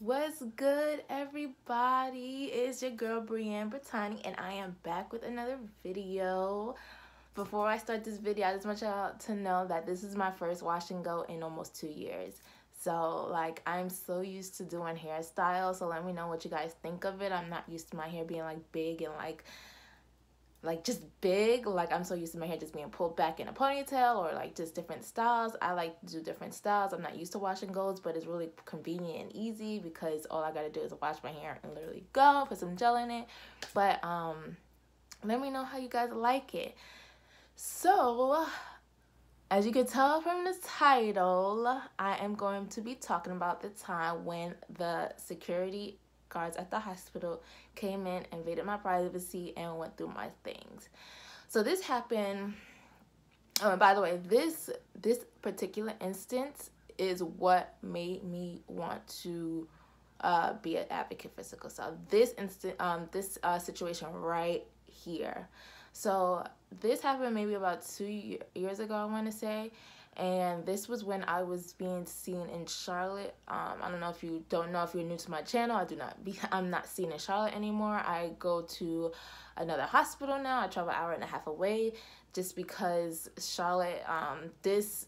What's good, everybody? It's your girl Brienne Brittani, and I am back with another video. Before I start this video, I just want y'all to know that this is my first wash and go in almost 2 years. So, like, I'm so used to doing hairstyles, so let me know what you guys think of it. I'm not used to my hair being, like, big and, like just big. Like, I'm so used to my hair just being pulled back in a ponytail or like just different styles. I like to do different styles. I'm not used to wash and goes, but it's really convenient and easy because all I gotta do is wash my hair and literally go, put some gel in it. But let me know how you guys like it. So as you can tell from the title, I am going to be talking about the time when the security guards at the hospital came in, invaded my privacy, and went through my things. So this happened. Oh, and by the way, this particular instance is what made me want to be an advocate for sickle cell. This situation right here. So this happened maybe about 2 years ago, I want to say. And this was when I was being seen in Charlotte. I don't know if you're new to my channel. I'm not seen in Charlotte anymore. I go to another hospital now. I travel an hour and a half away just because Charlotte, this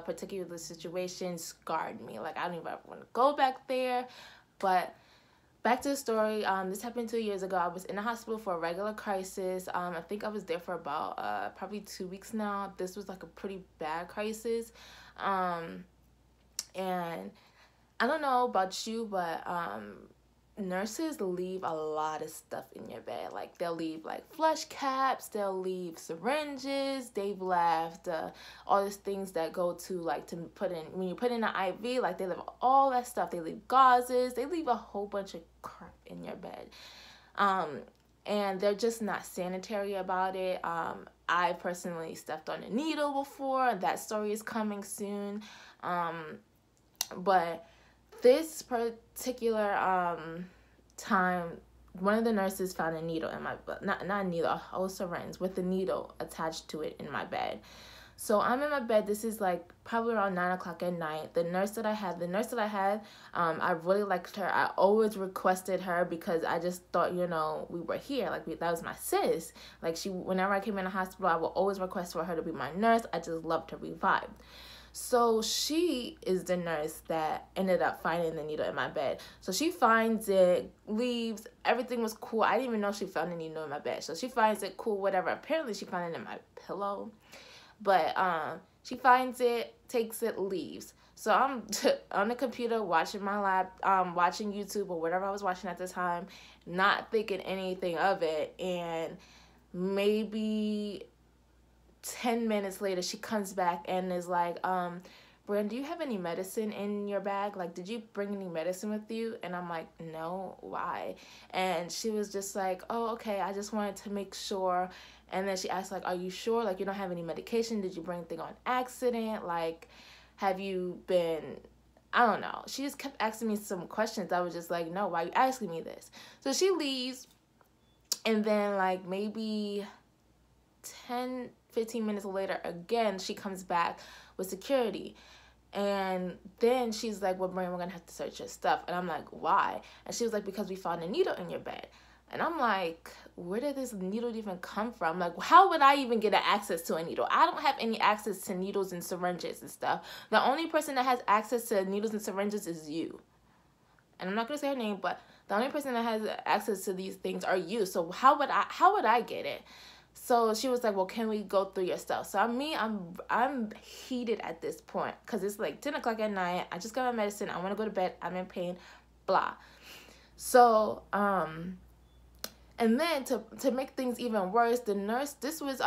particular situation scarred me. Like, I don't even want to go back there. But back to the story. This happened 2 years ago. I was in the hospital for a regular crisis. I think I was there for about probably 2 weeks now. This was like a pretty bad crisis. And I don't know about you, but nurses leave a lot of stuff in your bed. Like, they'll leave like flush caps, they'll leave syringes, they've left all these things that go to like to put in when you put in an IV. Like, they leave all that stuff. They leave gauzes, they leave a whole bunch of crap in your bed, and they're just not sanitary about it. I personally stepped on a needle before. That story is coming soon. But this particular time, one of the nurses found a needle in my not a needle, a whole syringe with a needle attached to it in my bed. So I'm in my bed. This is like probably around 9 o'clock at night. The nurse that I had, I really liked her. I always requested her because I just thought, we were here. Like, that was my sis. Like, whenever I came in the hospital, I would always request for her to be my nurse. I just loved her vibe. So she is the nurse that ended up finding the needle in my bed. So she finds it, leaves, everything was cool. I didn't even know she found a needle in my bed. So she finds it, cool, whatever. Apparently she found it in my pillow. But she finds it, takes it, leaves. So I'm on the computer watching my watching YouTube or whatever I was watching at the time, not thinking anything of it. And maybe 10 minutes later, she comes back and is like, Brand, do you have any medicine in your bag? Like, did you bring any medicine with you? And I'm like, no, why? And she was just like, oh, okay, I just wanted to make sure. And then she asked, like, are you sure? Like, you don't have any medication? Did you bring anything on accident? Like, have you been, I don't know. She just kept asking me some questions. I was just like, no, why are you asking me this? So she leaves. And then, like, maybe 10-15 minutes later, again, she comes back with security. And then she's like, well, Brian, we're going to have to search your stuff. And I'm like, why? And she was like, because we found a needle in your bed. And I'm like, where did this needle even come from? Like, how would I even get access to a needle? I don't have any access to needles and syringes and stuff. The only person that has access to needles and syringes is you. And I'm not going to say her name, but the only person that has access to these things are you. So how would I get it? So she was like, well, can we go through your stuff? So I'm heated at this point because it's like 10 o'clock at night. I just got my medicine. I want to go to bed. I'm in pain, blah. So, and then to make things even worse, the nurse, this was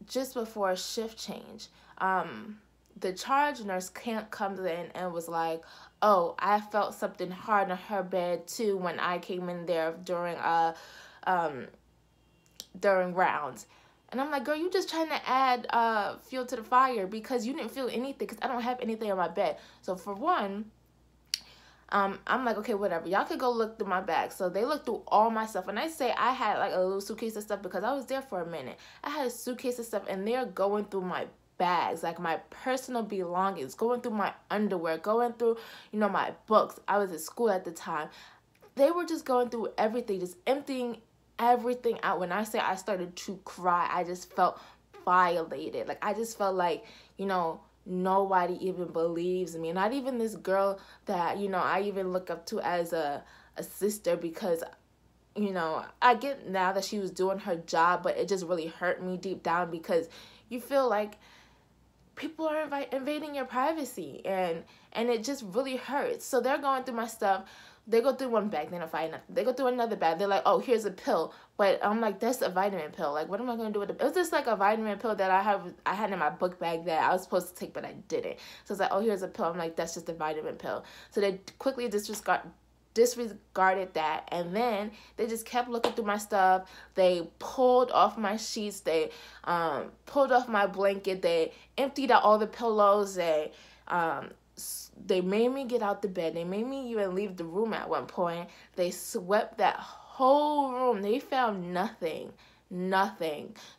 just before a shift change. The charge nurse comes in and was like, oh, I felt something hard on her bed too when I came in there during rounds. And I'm like, girl, you just trying to add fuel to the fire because you didn't feel anything because I don't have anything on my bed. So for one, I'm like, okay, whatever. Y'all could go look through my bag. So they looked through all my stuff. And I say I had like a little suitcase of stuff because I was there for a minute. I had a suitcase of stuff and they're going through my bags, like my personal belongings, going through my underwear, going through, you know, my books. I was at school at the time. They were just going through everything, just emptying everything out. When I say I started to cry, I just felt violated. Like, I just felt like, you know, nobody even believes me. Not even this girl that, you know, I even look up to as a sister, because, you know, I get now that she was doing her job, but it just really hurt me deep down, because you feel like people are invading your privacy, and it just really hurts. So they're going through my stuff. They go through one bag, they don't find nothing. They go through another bag. They're like, oh, here's a pill. But I'm like, that's a vitamin pill. Like, what am I going to do with it? It was just like a vitamin pill that I had in my book bag that I was supposed to take, but I didn't. So it's like, oh, here's a pill. I'm like, that's just a vitamin pill. So they quickly disregarded that, and then they just kept looking through my stuff. They pulled off my sheets. They pulled off my blanket. They emptied out all the pillows. They made me get out the bed. They made me even leave the room at one point. They swept that whole room. They found nothing.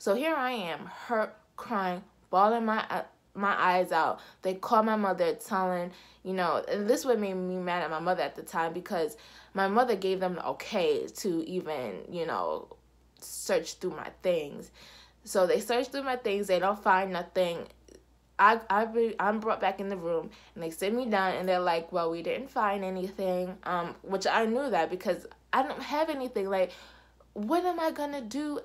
So here I am, hurt, crying, bawling my eyes out. They called my mother, telling, you know, and this would make me mad at my mother at the time, because my mother gave them the okay to even, you know, search through my things. So they searched through my things. They don't find nothing. I'm brought back in the room, and they sit me down, and they're like, well, we didn't find anything, which I knew that, because I don't have anything. Like, what am I gonna do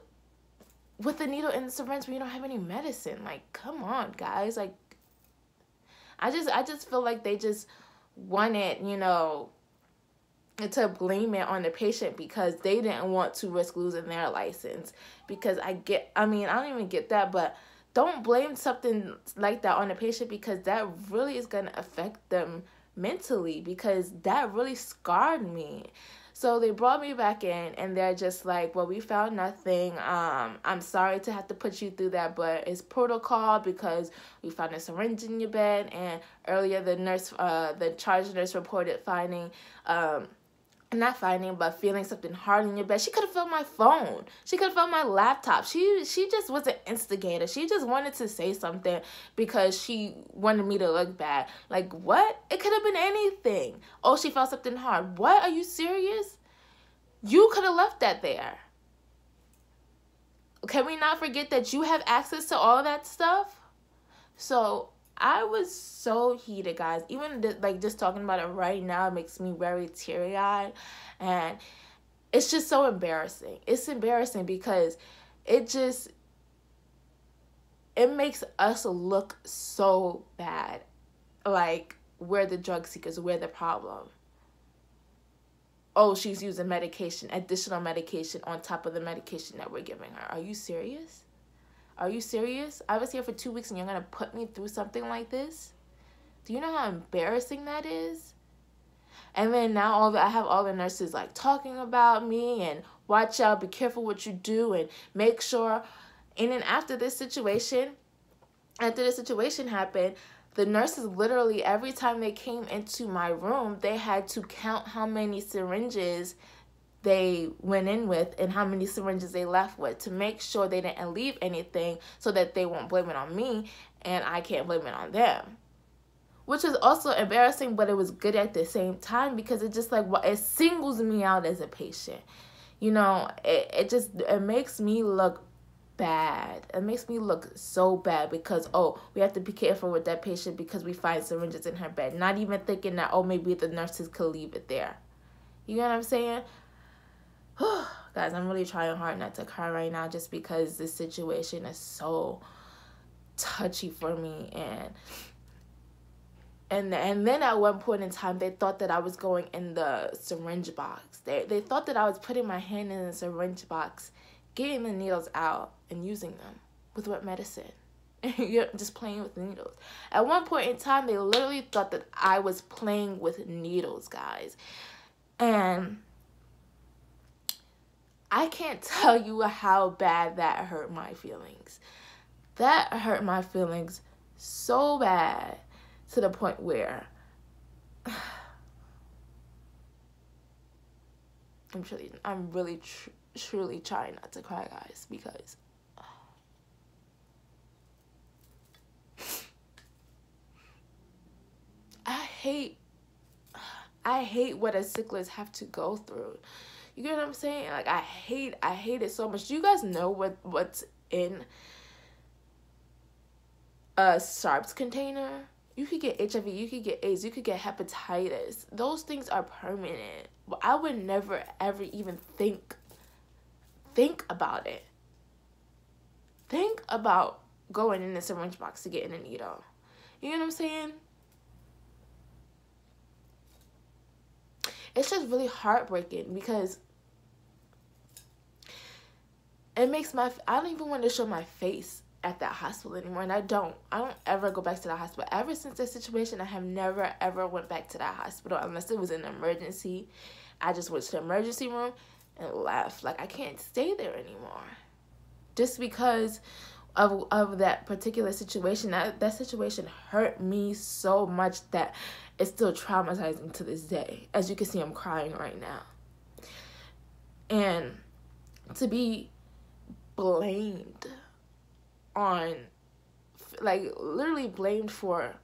with the needle and the syringe when you don't have any medicine? Like, come on, guys. Like, I just feel like they just wanted, you know, to blame it on the patient, because they didn't want to risk losing their license. Because I don't even get that, but don't blame something like that on the patient, because that really is going to affect them mentally, because that really scarred me. So they brought me back in, and they're just like, well, we found nothing. I'm sorry to have to put you through that, but it's protocol, because we found a syringe in your bed, and earlier the charge nurse reported feeling something hard in your bed. She could have felt my phone. She could have felt my laptop. She just was an instigator. She just wanted to say something because she wanted me to look bad. Like, what? It could have been anything. Oh, she felt something hard. What? Are you serious? You could have left that there. Can we not forget that you have access to all of that stuff? So I was so heated, guys. Even just talking about it right now makes me very teary-eyed, and it's just so embarrassing. It's embarrassing because it makes us look so bad, like we're the drug seekers, we're the problem. Oh, she's using medication, additional medication on top of the medication that we're giving her. Are you serious? Are you serious? I was here for 2 weeks and you're going to put me through something like this? Do you know how embarrassing that is? And then now I have all the nurses like talking about me and watch out, be careful what you do and make sure. And then after this situation happened, the nurses literally, every time they came into my room, they had to count how many syringes they went in with and how many syringes they left with to make sure they didn't leave anything, so that they won't blame it on me and I can't blame it on them. Which is also embarrassing, but it was good at the same time, because it just it singles me out as a patient. You know, it makes me look bad. It makes me look so bad, because we have to be careful with that patient because we find syringes in her bed. Not even thinking that maybe the nurses could leave it there. You know what I'm saying? Guys, I'm really trying hard not to cry right now, just because this situation is so touchy for me. And then at one point in time, they thought that I was going in the syringe box. They thought that I was putting my hand in the syringe box, getting the needles out and using them. With what medicine? You're just playing with needles. At one point in time, they literally thought that I was playing with needles, guys. And I can't tell you how bad that hurt my feelings. That hurt my feelings so bad, to the point where I'm really truly trying not to cry, guys, because hate what us sicklers have to go through. You get what I'm saying? Like, I hate it so much. Do you guys know what's in a sharps container? You could get HIV, you could get AIDS, you could get hepatitis. Those things are permanent. But I would never, ever even think about it. Think about going in a syringe box to get in a needle. You know what I'm saying? It's just really heartbreaking because it makes I don't even want to show my face at that hospital anymore, and I don't ever go back to that hospital. Ever since that situation, I have never ever went back to that hospital unless it was an emergency. I just went to the emergency room and left. Like, I can't stay there anymore just because of that particular situation. That situation hurt me so much that it's still traumatizing to this day. As you can see, I'm crying right now. And to be blamed on, like, literally blamed for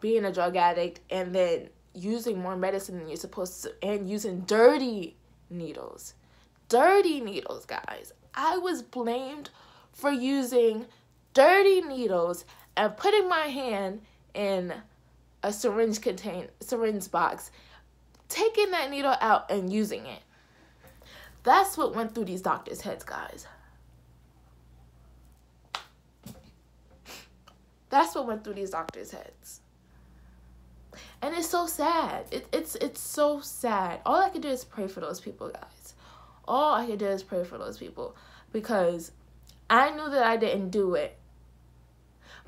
being a drug addict and then using more medicine than you're supposed to, and using dirty needles, guys. I was blamed for using dirty needles and putting my hand in a syringe box, taking that needle out and using it. That's what went through these doctors' heads, guys. That's what went through these doctors' heads. And it's so sad. It's so sad. All I can do is pray for those people, guys. All I can do is pray for those people. Because I knew that I didn't do it.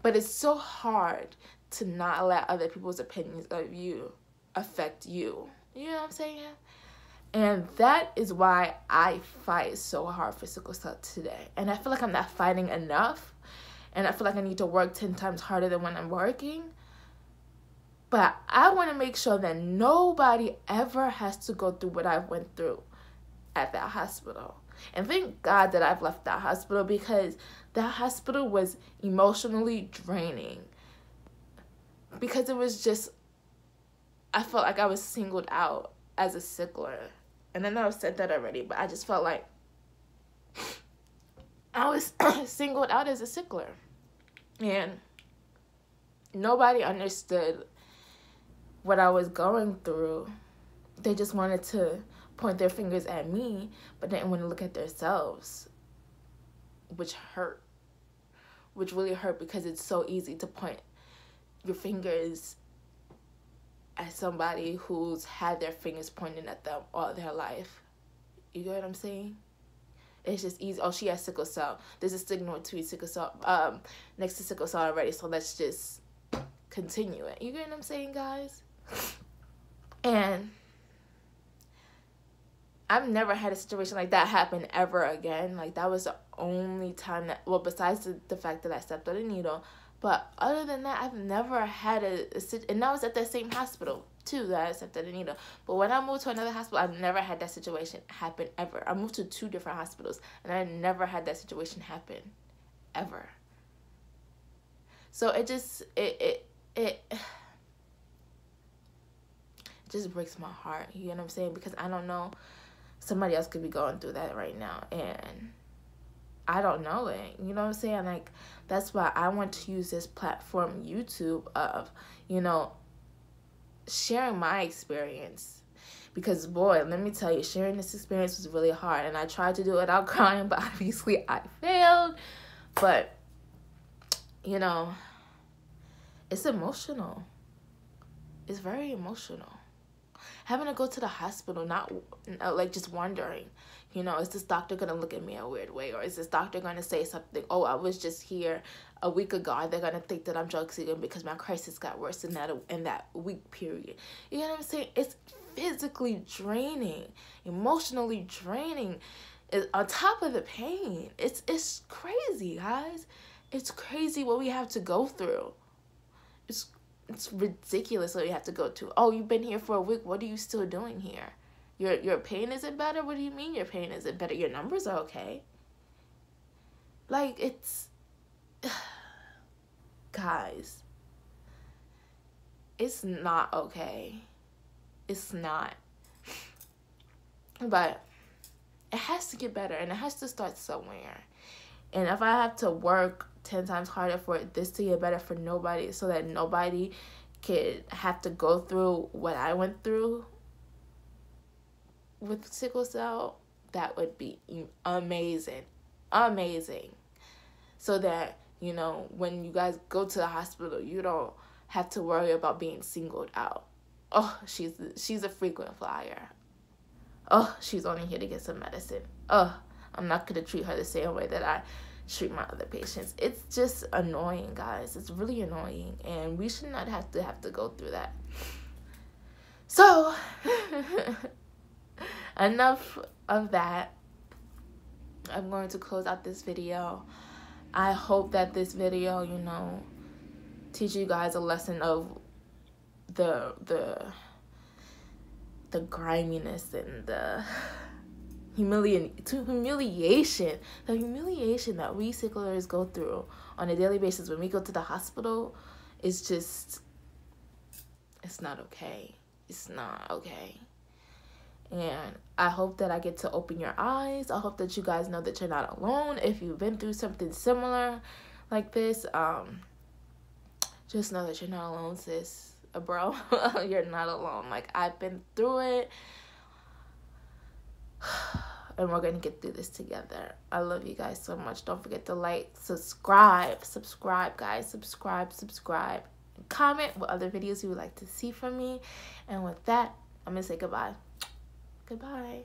But it's so hard to not let other people's opinions of you affect you. You know what I'm saying? And that is why I fight so hard for sickle cell today. And I feel like I'm not fighting enough. And I feel like I need to work 10 times harder than when I'm working. But I want to make sure that nobody ever has to go through what I went through at that hospital. And thank God that I've left that hospital, because that hospital was emotionally draining. Because it was just, I felt like I was singled out as a sickler. And I know I've said that already, but I just felt like I was singled out as a sickler. And nobody understood what I was going through. They just wanted to point their fingers at me, but didn't want to look at themselves, which hurt. Which really hurt, because it's so easy to point your fingers at somebody who's had their fingers pointed at them all their life. You get what I'm saying? It's just easy. Oh, she has sickle cell. There's a stigma to sickle cell, next to sickle cell already, so let's just continue it. You get what I'm saying, guys? And I've never had a situation like that happen ever again. Like, that was the only time that, well, besides the fact that I stepped on a needle, but other than that, I've never had and that was at that same hospital too that I stepped on a needle. But when I moved to another hospital, I've never had that situation happen ever. I moved to 2 different hospitals, and I never had that situation happen ever. So it just breaks my heart. You know what I'm saying? Because I don't know, somebody else could be going through that right now, and I don't know it. You know what I'm saying? Like, that's why I want to use this platform, YouTube, of, you know, sharing my experience. Because, boy, let me tell you, sharing this experience was really hard. And I tried to do it without crying, but obviously I failed. But, you know, it's emotional. It's very emotional. Having to go to the hospital, not like just wondering, you know, is this doctor going to look at me a weird way? Or is this doctor going to say something? Oh, I was just here a week ago. Are they going to think that I'm drug seeking because my crisis got worse in that week period? You know what I'm saying? It's physically draining, emotionally draining, on top of the pain. It's crazy, guys. It's crazy what we have to go through. It's ridiculous what we have to go to. Oh, you've been here for a week. What are you still doing here? Your pain isn't better? What do you mean your pain isn't better? Your numbers are okay. Like, it's... Guys. it's not okay. It's not. But it has to get better, and it has to start somewhere. And if I have to work 10 times harder for this to get better for nobody, so that nobody could have to go through what I went through with sickle cell, that would be amazing. Amazing. So that, you know, when you guys go to the hospital, you don't have to worry about being singled out. Oh, she's a frequent flyer. Oh, she's only here to get some medicine. Oh, I'm not going to treat her the same way that I treat my other patients. It's just annoying, guys. It's really annoying. And we should not have to go through that. So, enough of that. I'm going to close out this video. I hope that this video, you know, teach you guys a lesson of the griminess and the humiliation that we sicklers go through on a daily basis when we go to the hospital. Is just, it's not okay. It's not okay. And I hope that I get to open your eyes. I hope that you guys know that you're not alone. If you've been through something similar like this, just know that you're not alone, sis, bro. You're not alone. Like, I've been through it. And we're going to get through this together. I love you guys so much. Don't forget to like, subscribe, guys. Subscribe. And comment what other videos you would like to see from me. And with that, I'm going to say goodbye. Goodbye.